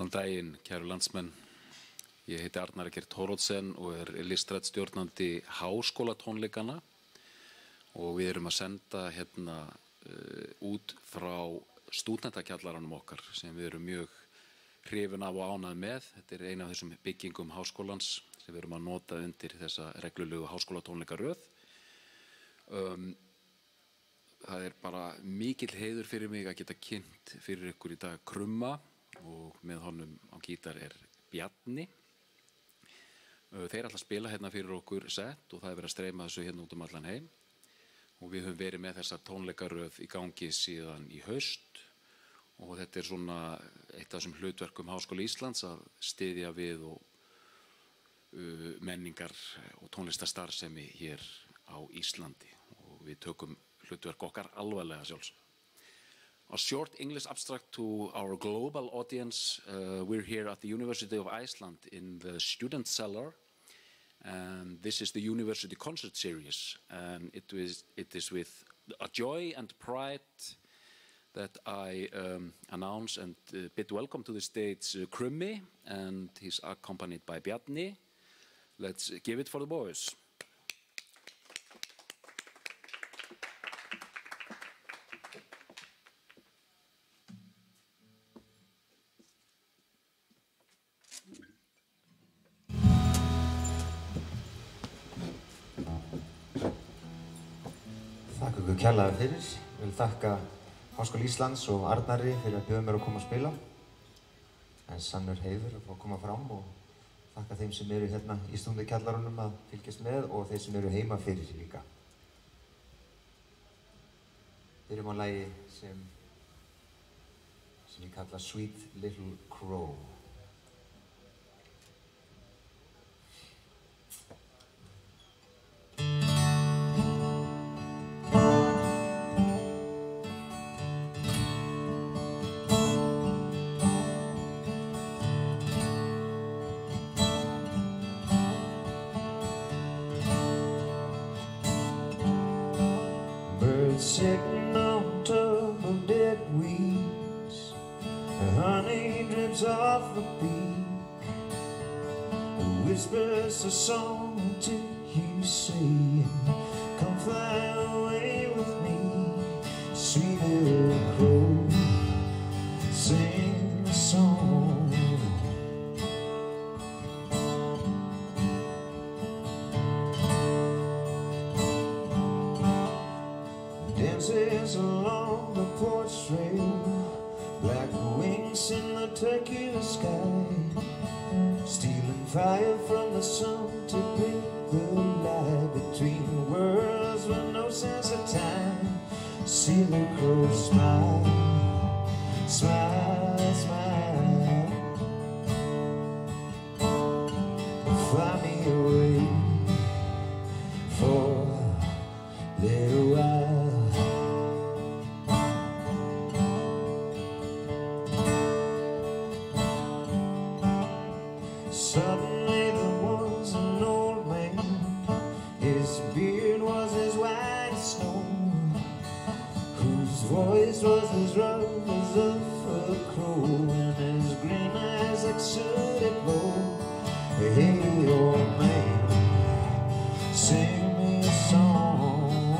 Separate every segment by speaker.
Speaker 1: Góðan daginn, kæru landsmenn. Ég heiti Arnar Eggert Thoroddsen og listrænn stjórnandi háskólatónleikana og við erum að senda hérna út frá stúdentakjallaranum okkar sem við erum mjög hrifin af og ánægð með. Þetta ein af þessum byggingum háskólans sem við erum að nota undir þessa reglulegu háskólatónleikaröð. Það bara mikill heiður fyrir mig að geta kynnt fyrir ykkur í dag Krumma og með honum á gítar Bjarni. Þeir ætla að spila hérna fyrir okkur sett og það verið að streyma þessu hérna út allan heim. Og við höfum verið með þessa tónleikaröð í gangi síðan í haust og þetta svona eitt af þessum hlutverkum Háskóla Íslands að styðja við og menningar og tónlistarstarfsemi hér á Íslandi og við tökum hlutverk okkar alvarlega sjálfsögðu. A short English abstract to our global audience. We're here at the University of Iceland in the student cellar. And this is the University Concert Series. And it is with a joy and pride that I announce and bid welcome to the stage Krummi, and he's accompanied by Bjarni. Let's give it for the boys.
Speaker 2: Þakka ykkur kærlega fyrir. Ég vil þakka Háskóla Íslands og Arnari fyrir að bjóða mér að koma að spila. Það sannur heiður að fá að koma fram og þakka þeim sem eru hérna í stúdendakjallarunum að fylgjast með og þeir sem eru heima fyrir líka. Byrjum á lagi sem ég kalla Sweet Little Crow. Sitting on top of dead weeds, the honey drips off the beak, whispers a song to you saying, come fly away with me, sweet little crow, sing a song. Dances along the porch trail, black wings in the turquoise sky, stealing fire from the sun to bring the light between worlds with no sense of time. See the crow smile, smile, smile, fly me away for a little while. Suddenly there was an old man, his beard was as white as snow, whose voice was as rough as a crow, and his green eyes exuded woe. Hey, old man, sing me a song.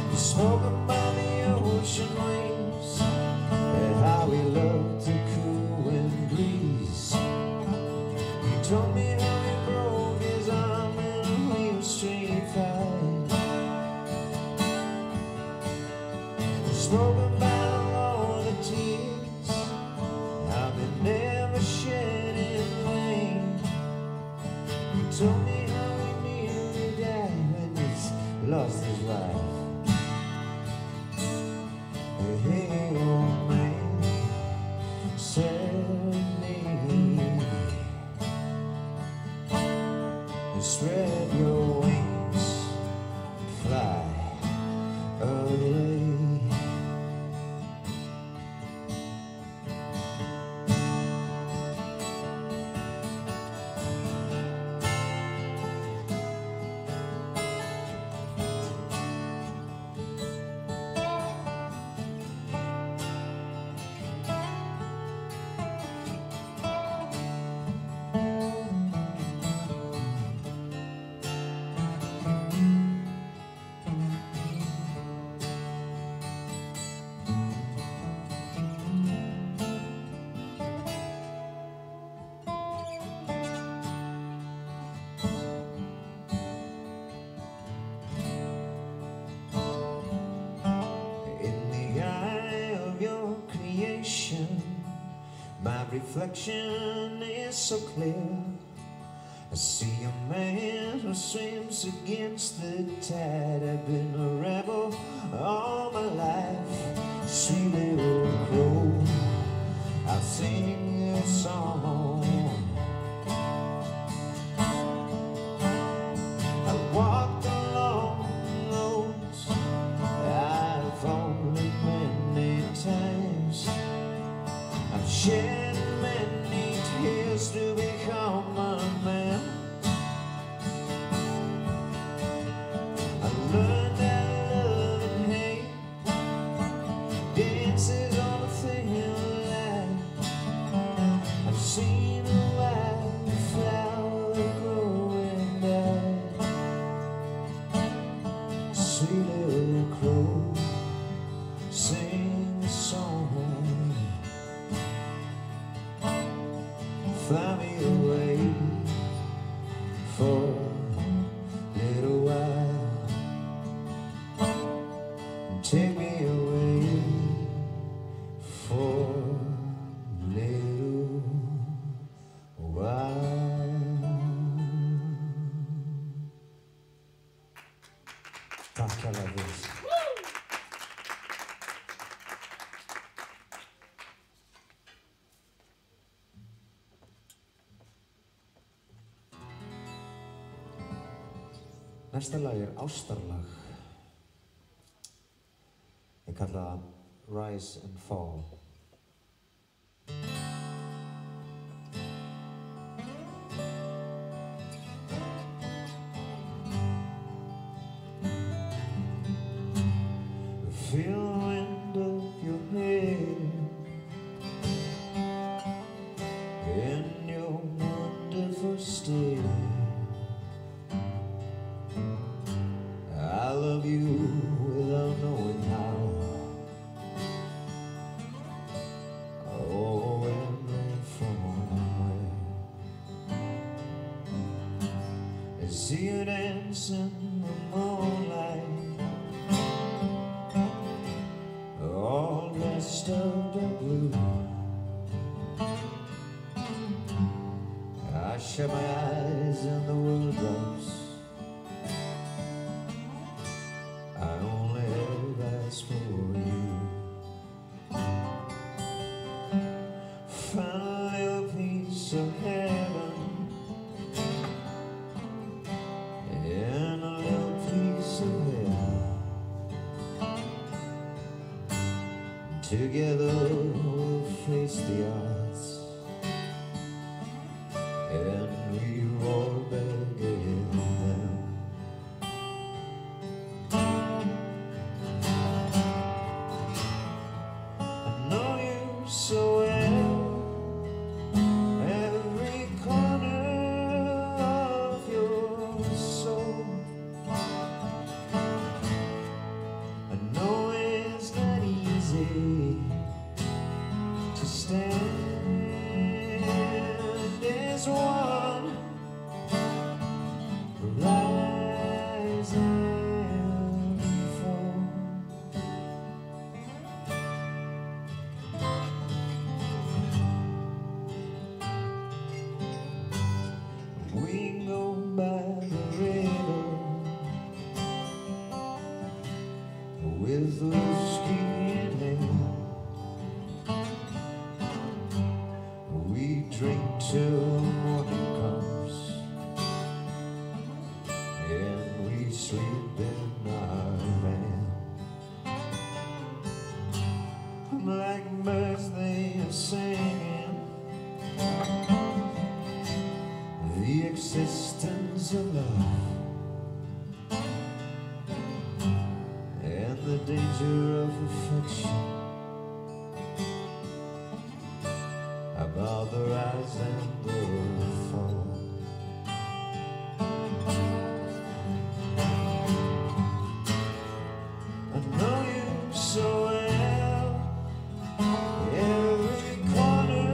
Speaker 2: You spoke about the ocean waves, and how we love to cool and breeze. You told me how he broke his arm in a real street fight. You spoke about all the tears, how they never shed in vain. You told me how he nearly died when he lost his life. Hey, old man, spread your wings, fly away. reflection is so clear. I see a man who swims against the tide. I've been a rebel all my life. Sweet little crow, I'll sing a song. I walked along roads I've only many times. I've shed many tears to become a man. I learned that love and hate dances on a thin line. I've seen a wildflower grow and die. Sweet little crow, sing a song. Fly me away for a little while. Take me away for a little while. Tack alla vis. Næsta lag ástarlag. Ég kalla það Rise and Fall. Feel the wind of your hair in your wonderful stare. I love you without knowing how. Oh, and from where? I see you dance in the moonlight, all dressed up in blue. I shut my eyes and the world drops. I only have eyes for you. Find a little piece of heaven and a little piece of hell. Together we'll face the odds, and we roar back again. So well, every corner of your soul. I know it's not easy to stand as one, rise and fall. We go by the river with whiskey in hand. We drink till morning comes, and we sleep in our van. Blackbirds, they are singing the existence of love and the danger of affection, about the rise and the fall. I know you so well, every corner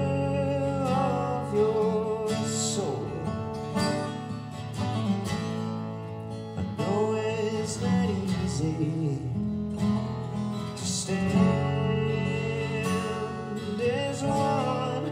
Speaker 2: of your soul. I know it's not easy to stand as one,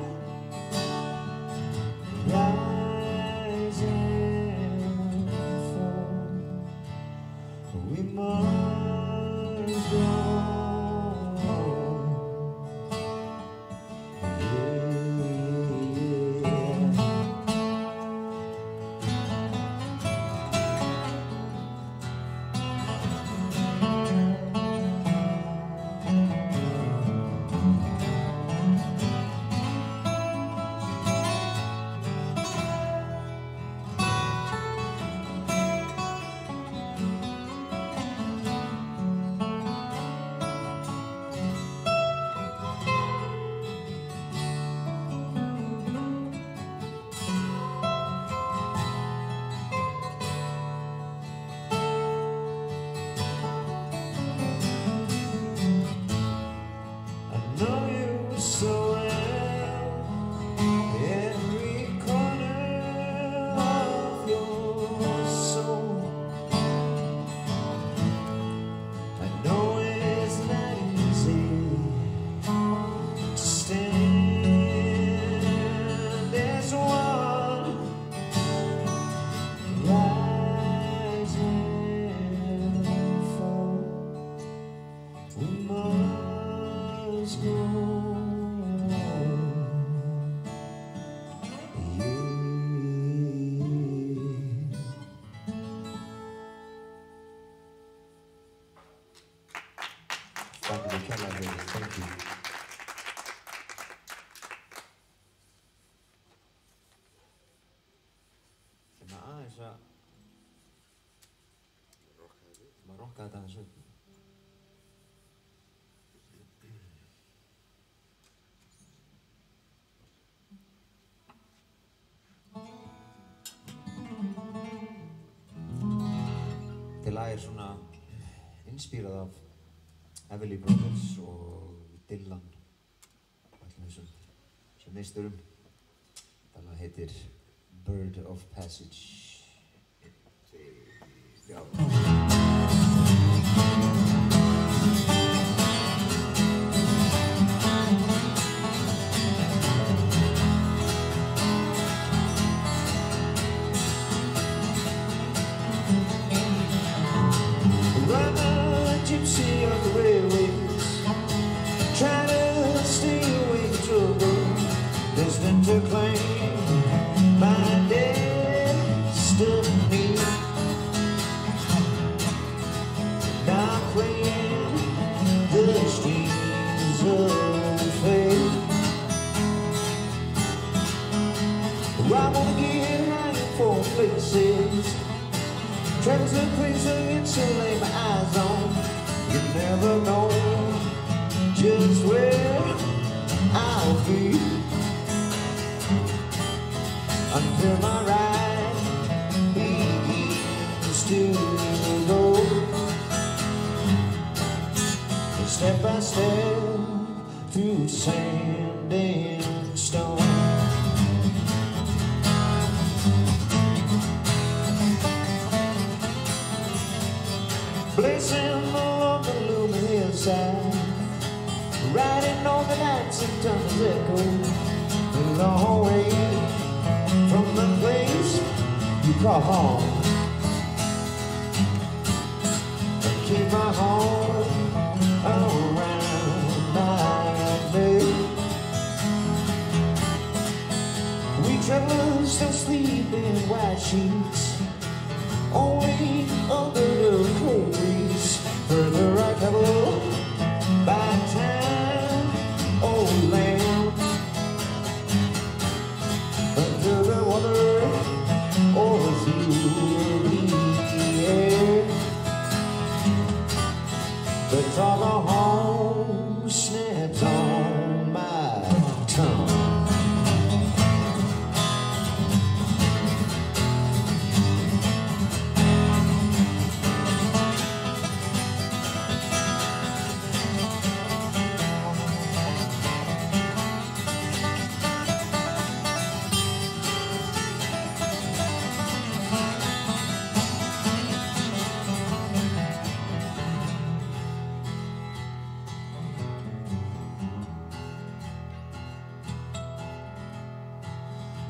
Speaker 2: Thank you. Aðeins að maður rokka þetta aðeins upp. Þetta lag svona inspírað af Everly Brothers og Dylan og öllum þessum meisturum. Þetta lag heitir Bird of Passage. Já. Gypsy on the railways, trying to stay away from trouble, destined to claim my destiny. Now playing the strings of fate. I wanna get high in four places, travel to a place I get to lay my eyes on. You never know just where I'll be until my ride begins to go. Step by step through sand and stone. Blazing along the looming hillside, riding on the nights and tunnels echo, the long way from the place you call home. And keep my home around my bed. We travelers still sleep in white sheets, only under the cold breeze. Further I travel by time, oh land, under the water or through the air. The thought of home snaps on my tongue.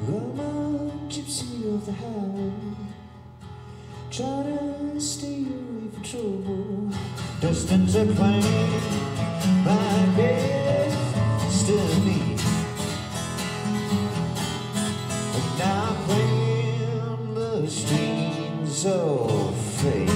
Speaker 2: I'm a gypsy of the highway, try to stay away from trouble, destined to claim my destiny. And now playing the strings of fate.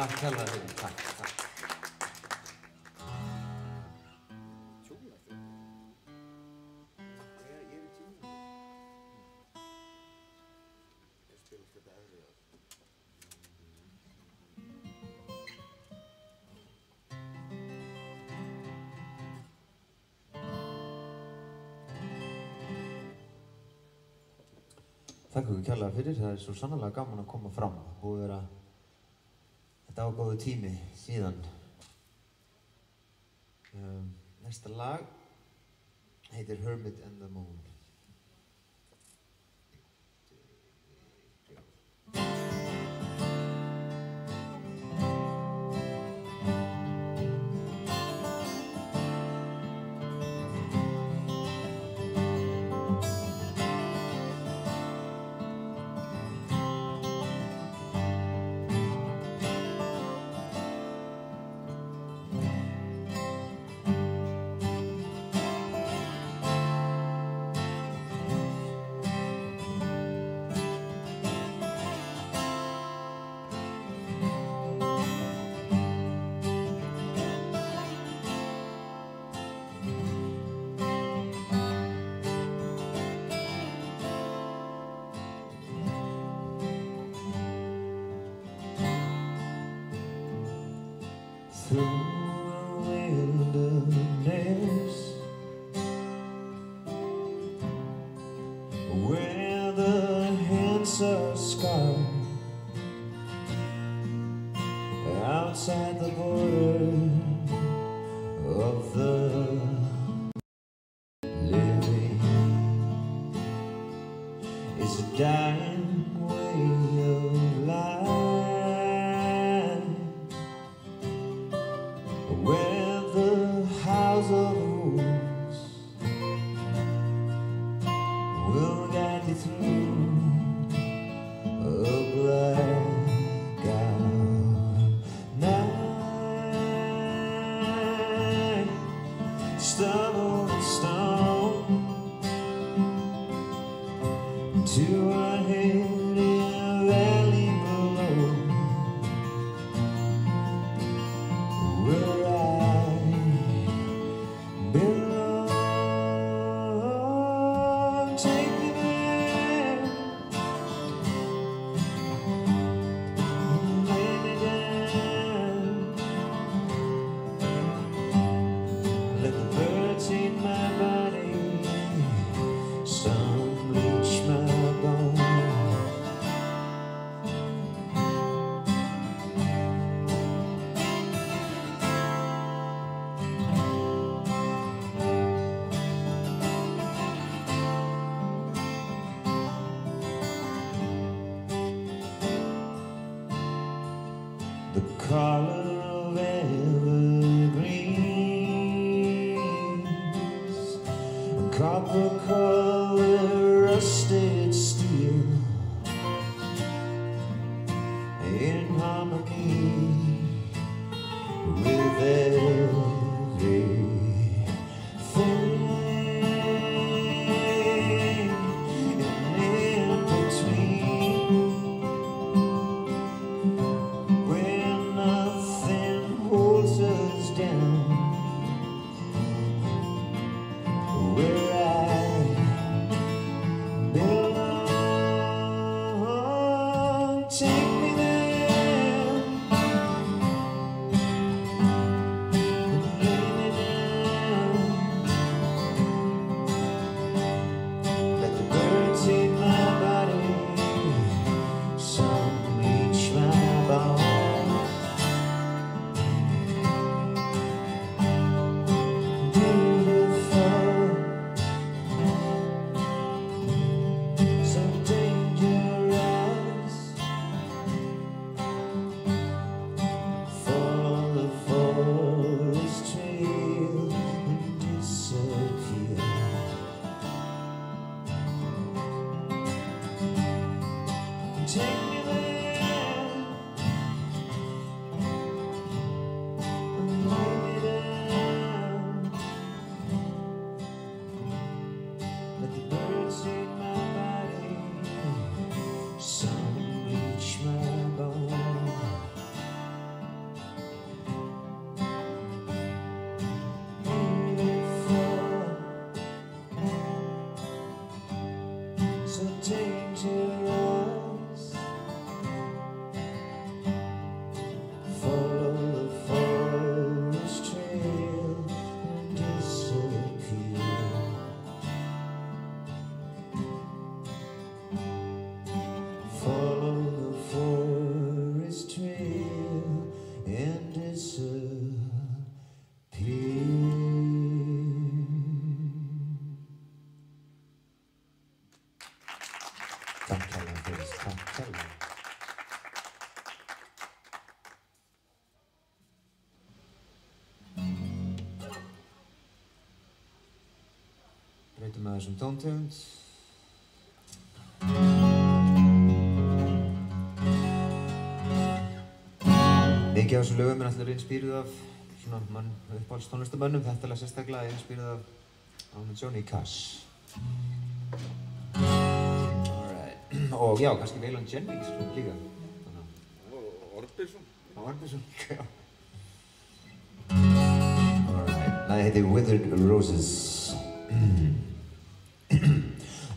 Speaker 2: Takk hella fyrir, takk. Takk ykkur kærlega fyrir, það er svo sannarlega gaman að koma fram og vera þetta á góðu tími síðan. Næsta lag heitir Hermit and the Moon. through the wilderness, where the hands are scarred, outside the border of the living is a dying way of life, where the house of rules will guide you through a blackout night. Stubble and stone to a head in a valley below, where I belong. Take me there, lay me down, let the birds eat my body, some bleach my bone. The color of evergreens, copper color rusted steel, in harmony with everything. And in between, where nothing holds us down, where I belong. Take me there, lay me down, let the birds eat my body, some bleach my bones. Beautiful, so dangerous, follow the forest trail and disappear. Take me there, lay me down, let the birds eat my body, some bleach my bone. Beautiful, so dangerous, follow the forest trail and disappear. Follow the forest trail and disappear. Takk kærlega fyrir, takk kærlega. Breytum að þessum tóntegund. Mikið af þessum lögum er alltaf inspírað af svona uppáhalds tónlistarmönnum. Þetta lag sérstaklega er inspírað af Johnny Cash. Alright. Og já, kannski Waylon Jennings líka.
Speaker 3: Orbison.
Speaker 2: Orbison líka, já. Alright. Lagið heitir Withered Roses.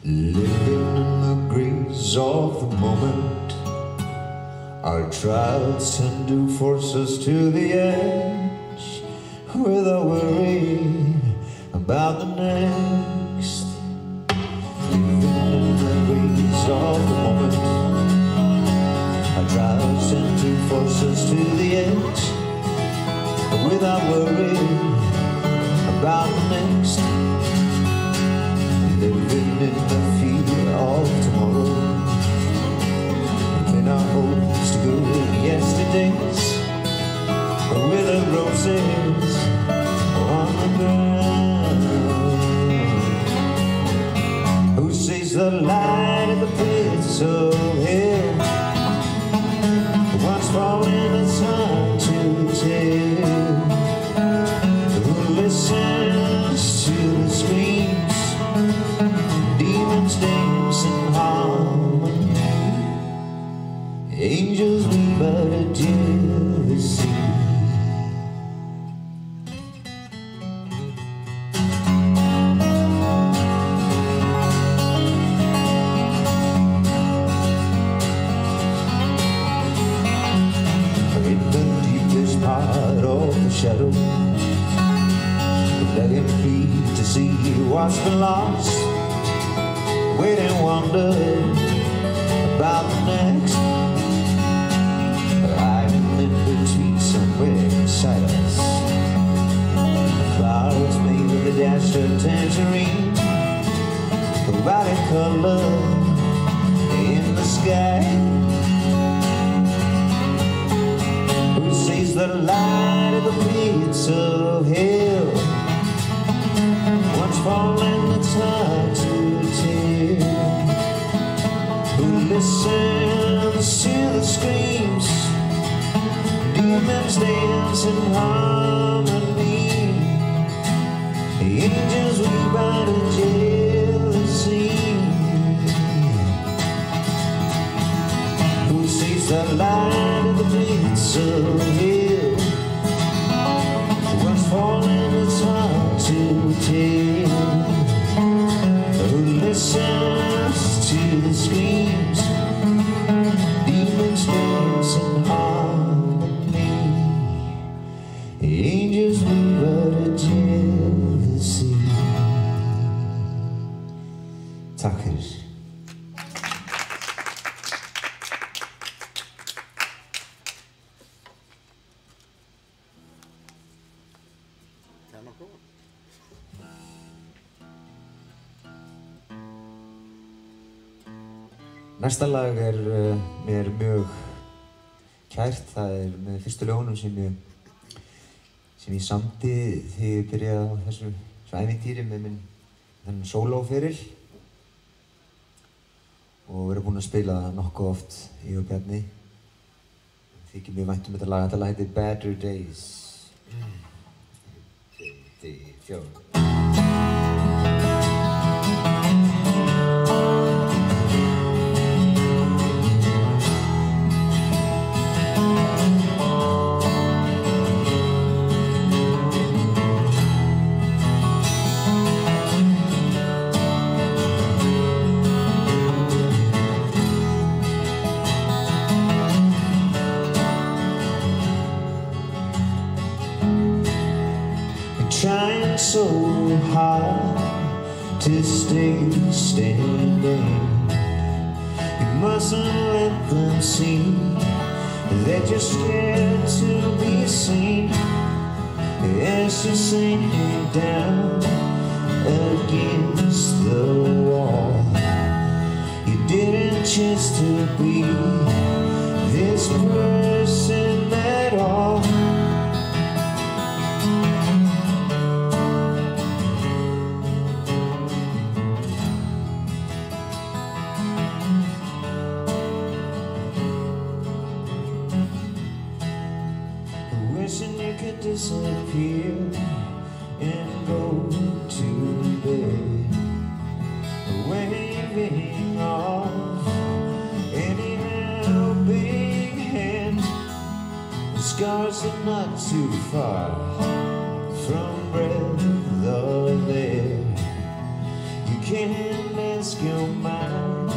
Speaker 2: Living in the grace of the moment, our trials tend to force us to the edge. without worrying about the next. Living in the breeze of the moment, our drives tend to force us to the edge, without worrying about the next. Living in the fear of tomorrow, in our hopes to go yesterdays, with the roses on the ground. Who sees the light at the pits of hell? What's falling, it's hard to tell. Who listens to the screams, demons dance in harmony, angels weep out of jealousy. In the deepest part of the shadow, let him plead to see what's been lost. Wait and wonder about the next. Hiding in between somewhere inside us, flowers made with a dash of tangerine, violet color in the sky. Who sees the light of the pits of hell? What's falling, it's hard to tell. Who listens to the screams, demons dance in harmony, angels weep out of jealousy. Who sees the light of the pits of hell? What's falling, it's hard to tell. Who listens to the screams, demons dance in harmony, angels weep out of jealousy. Takk fyrir. Næsta lag er mér mjög kært. Það er með fyrstu lögunum sem ég samdi þegar ég byrjaði á þessu ævintýri með minn þennan sólóferil, og verið búinn að spila það nokkuð oft, ég og Bjarni. Þykir mjög vænt þetta lag. Þetta lag heitir Better Days. 3, 4. Trying so hard to stay standing. You mustn't let them see that you're scared to be seen as you're sinking down against the wall. You didn't choose to be this person at all. Wishing you could disappear and go to bed, waving off any helping hand. The scars are not too far from breath of air. You can't ask your mind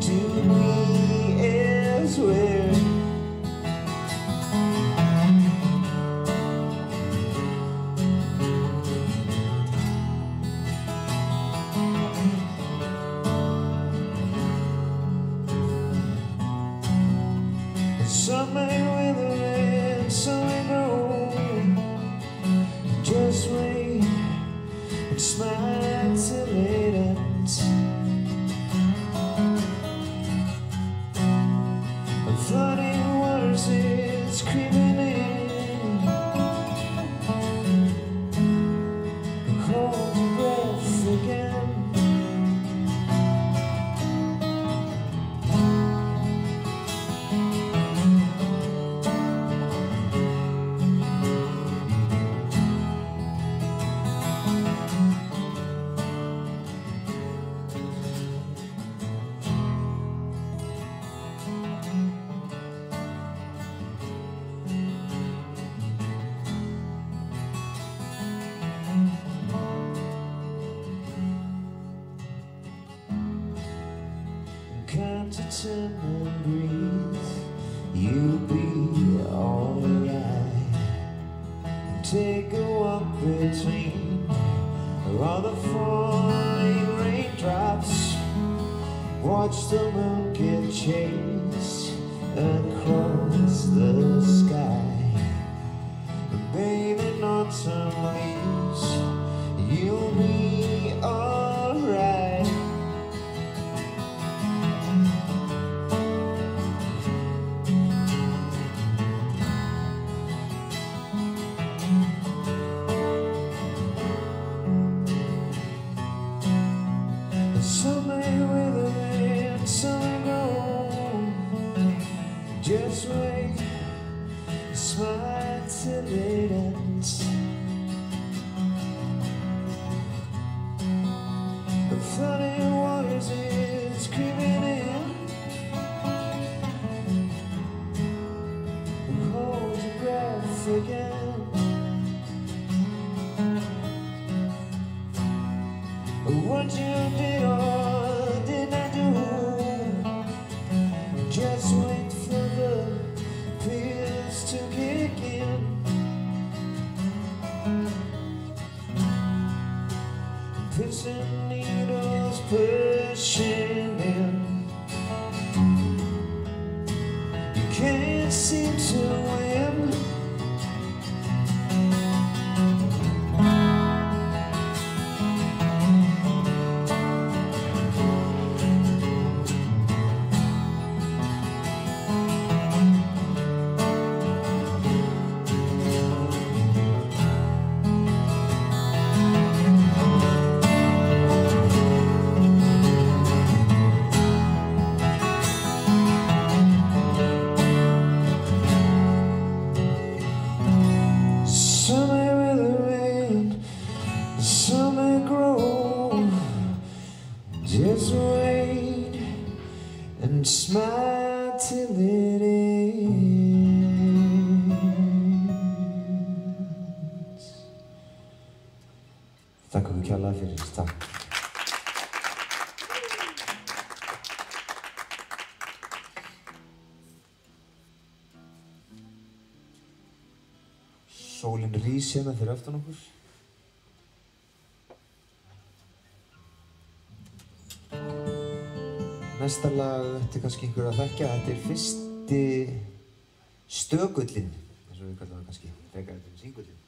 Speaker 2: to be elsewhere. in the breeze, you'll be alright. Take a walk between all the falling raindrops. Watch the moon get chased across the sky. Bathe in autumn leaves, you'll be alright. Some may wither and some may grow. Just wait, smile till it ends. The flooding waters is creeping in. Hold your breath again. What you did or did not do, just wait for the pills to kick in. Pushing needles, pushing in. You can't seem to win. Some may wither and some may grow. Just wait and smile till it ends. Takk okkur kærlega fyrir, takk. Sólin rís hérna fyrir aftan okkur. Næsta lag ætti kannski einhver að þekkja. Þetta er fyrsti stögullinn, eins og við kallum það kannski, frekar þetta er singullinn.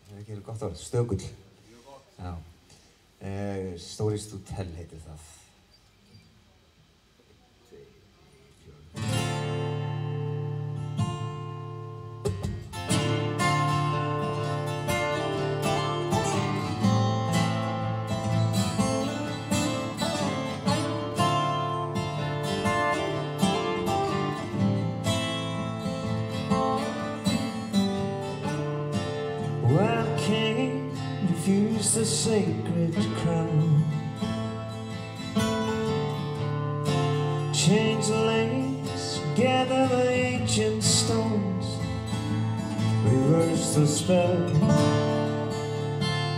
Speaker 2: Það er ekki gott orð, stögull. Já. Storist Hotel heitir það. Well, king, refuse the sacred crown. Change lanes, gather the ancient stones. Reverse the spell.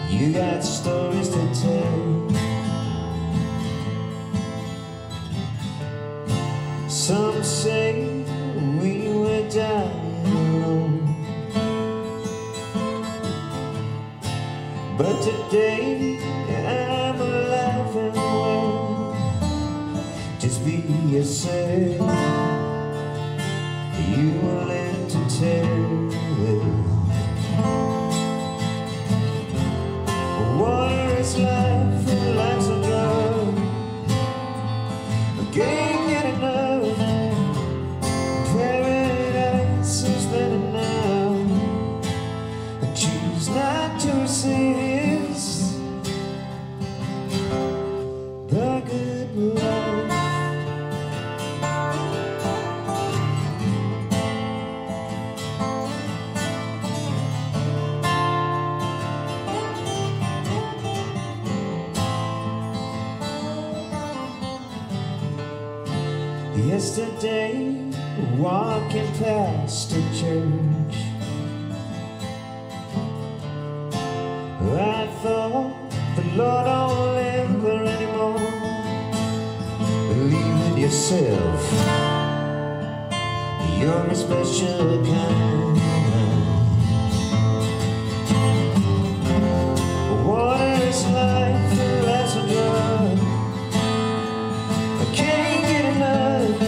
Speaker 2: You got stories to tell. Some say we were dying alone. But today I'm alive and well. Just be yourself. You will live to tell. Water is life and life's a drug. I can't get enough. Paradise is better now. I choose not to resist the good life. Yesterday, walking past a church, I thought the Lord don't live there anymore. Believe in your yourself. You're a special kind. Water is life, life's a drug. I can't get enough.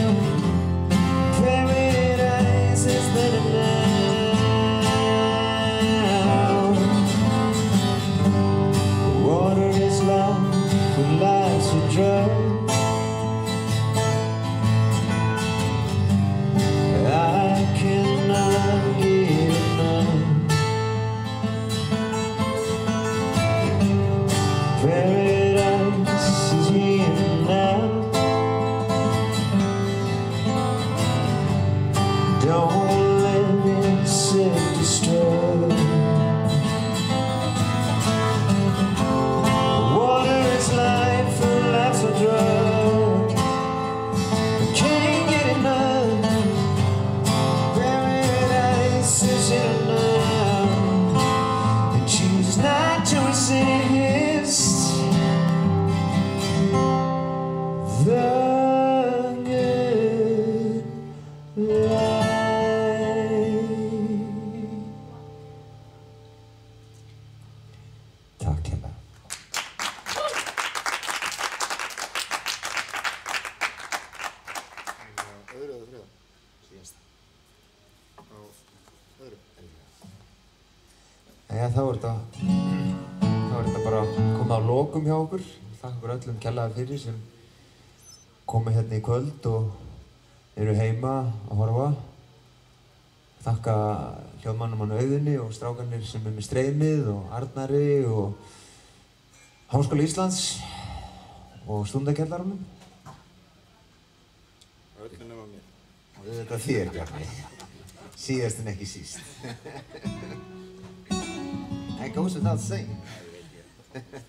Speaker 2: Paradise is better now. Water is life, life's a drug. Þá er þetta bara komið á lokum hjá okkur. Þakka ykkur öllum kærlega fyrir sem komu hérna í kvöld og eru heima að horfa. Þakka hljóðmannum hann Auðunni og strákarnir sem með streymið og Arnari og Háskóla Íslands og Stundakjallarunum.
Speaker 3: Öllum nema mér.
Speaker 2: Og þetta þér, Bjarni. Síðast en ekki síst. That goes without saying. Þetta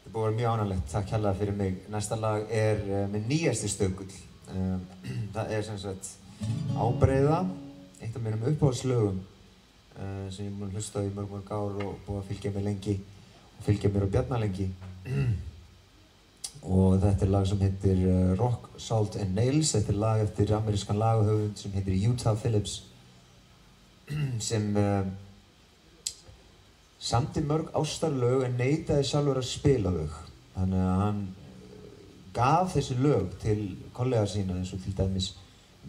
Speaker 2: er búið að vera mjög ánægilegt. Takk hérlega fyrir mig. Næsta lag er minn nýjasti stökull. Það er sem sagt Ábreiða, eitt af mínum uppáhaldslögum sem ég er búinn að hlusta á í mörg ár og búið að fylgja mér lengi og fylgja mér og Bjarna lengi. Og þetta er lag sem heitir Rock, Salt and Nails. Þetta er lag eftir amerískan lagahöfund sem heitir Utah Phillips sem samdi mörg ástarlög en neitaði sjálfur að spila þau. Þannig að hann gaf þessi lög til kollega sína eins og til dæmis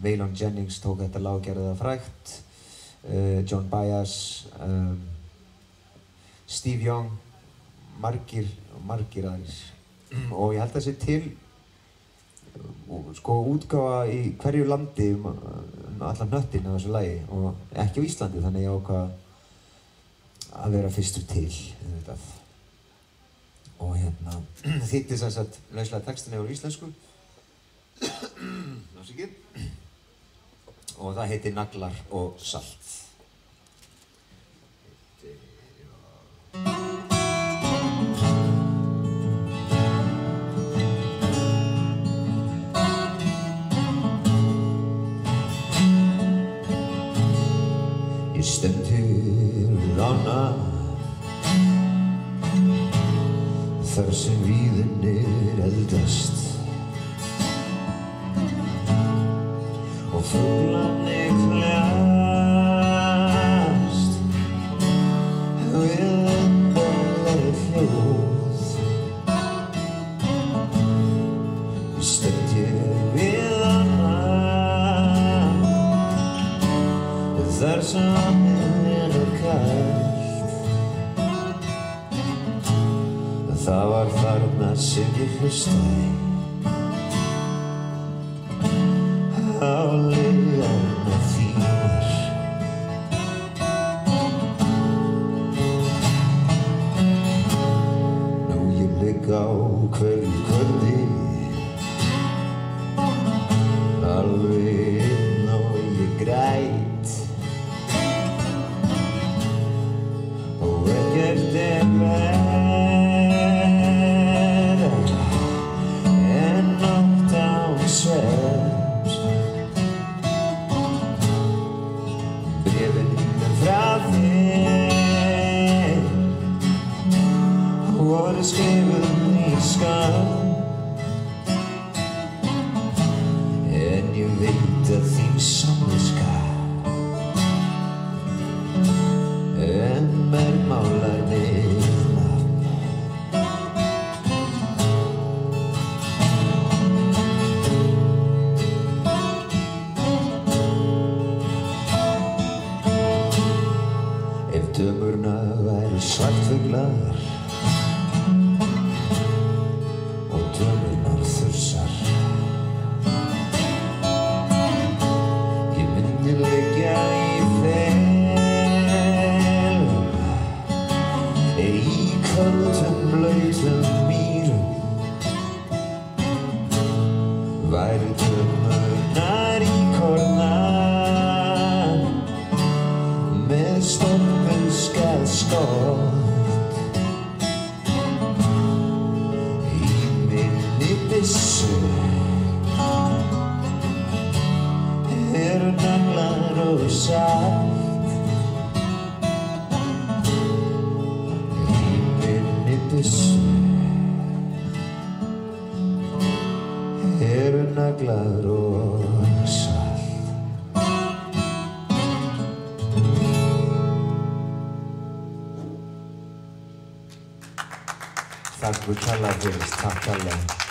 Speaker 2: Waylon Jennings tók þetta lag og gerði það frægt, John Baez, Steve Young, margir aðrir. Og ég held að það sé til sko útgáfa í hverju landi allan hnöttinn af þessu lagi og ekki á Íslandi, þannig ég ákvað að vera fyrstur til auðvitað. Og hérna þýddi sem sagt lauslega textin yfir íslensku og það heitir Naglar og salt. Ég stend hér ána þar sem víðin eldast og fuglarnir fljast við undarlegri hljóð. Ég stend hér við ána þar sem það var þarna sem ég hlustaði á lygarnar þínar. Nú ég ligg á hverju kvöldi alveg inn og ég græt og ekkert er verra svefns. Bréfin frá þér voru skrifuð í skam Takk kjalla fyrir, takk kjalla.